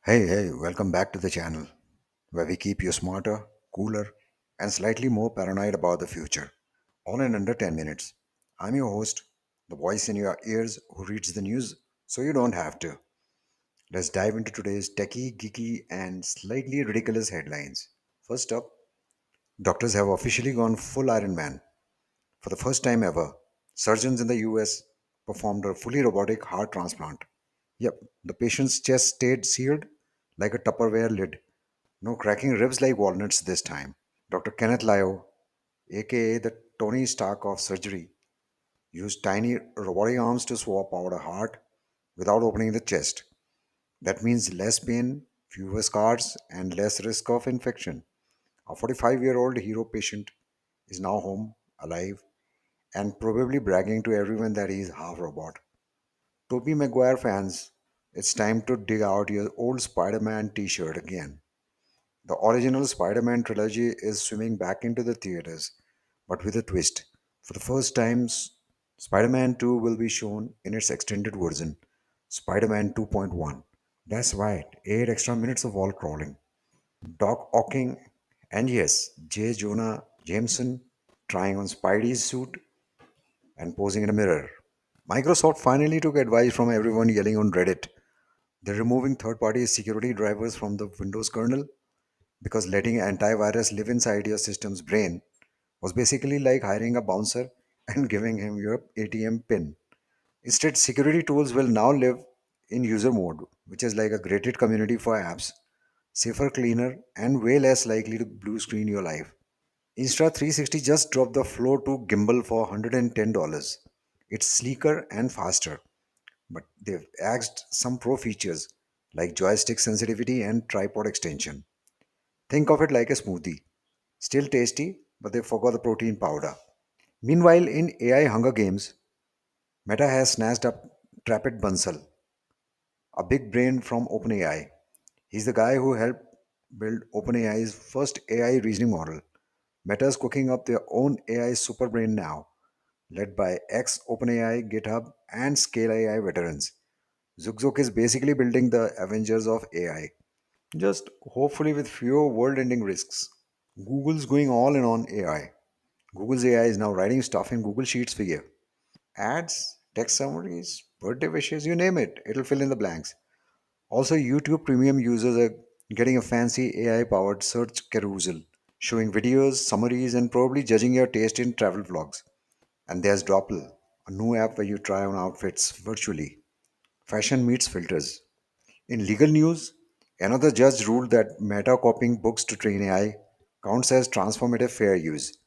Hey, welcome back to the channel where we keep you smarter, cooler, and slightly more paranoid about the future. All in under 10 minutes. I'm your host, the voice in your ears who reads the news so you don't have to. Let's dive into today's techie, geeky, and slightly ridiculous headlines. First up, doctors have officially gone full Iron Man. For the first time ever, surgeons in the US performed a fully robotic heart transplant. Yep, the patient's chest stayed sealed like a Tupperware lid. No cracking ribs like walnuts this time. Dr. Kenneth Lyo, aka the Tony Stark of surgery, used tiny robotic arms to swap out a heart without opening the chest. That means less pain, fewer scars, and less risk of infection. A 45-year-old hero patient is now home, alive, and probably bragging to everyone that he is half robot. Tobey Maguire fans, it's time to dig out your old Spider Man t shirt again. The original Spider Man trilogy is swimming back into the theaters, but with a twist. For the first time, Spider Man 2 will be shown in its extended version, Spider Man 2.1. That's right, 8 extra minutes of wall crawling. Doc Ocking, and yes, J. Jonah Jameson trying on Spidey's suit and posing in a mirror. Microsoft finally took advice from everyone yelling on Reddit. They're removing third party security drivers from the Windows kernel because letting antivirus live inside your system's brain was basically like hiring a bouncer and giving him your ATM pin. Instead, security tools will now live in user mode, which is like a graded community for apps, safer, cleaner, and way less likely to blue screen your life. Insta360 just dropped the Flow 2 gimbal for $110. It's sleeker and faster, but they've axed some pro features like joystick sensitivity and tripod extension. Think of it like a smoothie. Still tasty, but they forgot the protein powder. Meanwhile, in AI Hunger Games, Meta has snatched up Trapit Bansal, a big brain from OpenAI. He's the guy who helped build OpenAI's first AI reasoning model. Meta's cooking up their own AI superbrain now, led by ex OpenAI, GitHub, and Scale AI veterans. Zugzuk is basically building the Avengers of AI, just hopefully with fewer world ending risks. Google's going all in on AI. Google's AI is now writing stuff in Google Sheets for you. Ads, text summaries, birthday wishes, you name it, it'll fill in the blanks. Also, YouTube Premium users are getting a fancy AI powered search carousel, showing videos, summaries, and probably judging your taste in travel vlogs. And there's Doppl, a new app where you try on outfits virtually. Fashion meets filters. In legal news, another judge ruled that meta copying books to train AI counts as transformative fair use.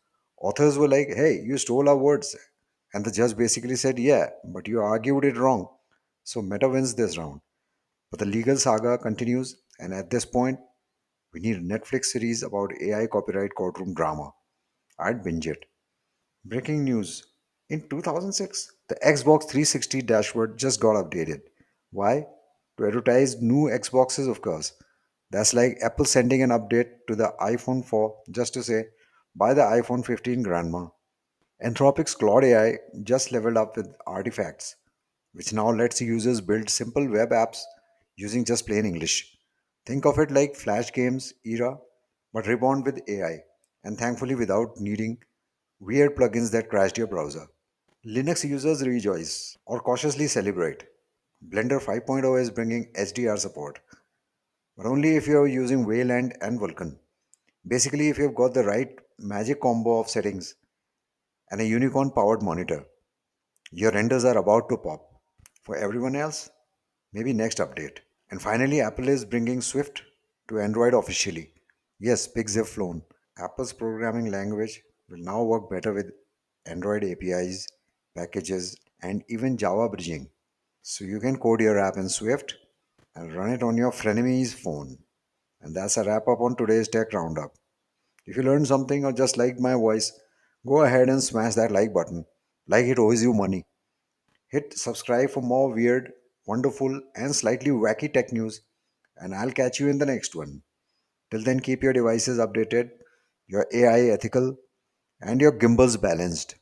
Authors were like, hey, you stole our words. And the judge basically said, yeah, but you argued it wrong. So meta wins this round. But the legal saga continues, and at this point, we need a Netflix series about AI copyright courtroom drama. I'd binge it. Breaking news. In 2006, the Xbox 360 dashboard just got updated. Why? To advertise new Xboxes, of course. That's like Apple sending an update to the iPhone 4 just to say, buy the iPhone 15, grandma. Anthropic's Claude AI just leveled up with artifacts, which now lets users build simple web apps using just plain English. Think of it like Flash games era, but reborn with AI, and thankfully without needing weird plugins that crashed your browser. Linux users rejoice or cautiously celebrate. Blender 5.0 is bringing HDR support, but only if you're using Wayland and Vulkan. Basically, if you've got the right magic combo of settings and a unicorn powered monitor, your renders are about to pop. For everyone else, maybe next update. And finally, Apple is bringing Swift to Android officially. Yes, pigs have flown. Apple's programming language will now work better with Android APIs, packages, and even Java bridging. So you can code your app in Swift and run it on your frenemy's phone. And that's a wrap up on today's Tech Roundup. If you learned something or just liked my voice, go ahead and smash that like button, like it owes you money. Hit subscribe for more weird, wonderful, and slightly wacky tech news, and I'll catch you in the next one. Till then, keep your devices updated, your AI ethical, and your gimbals balanced.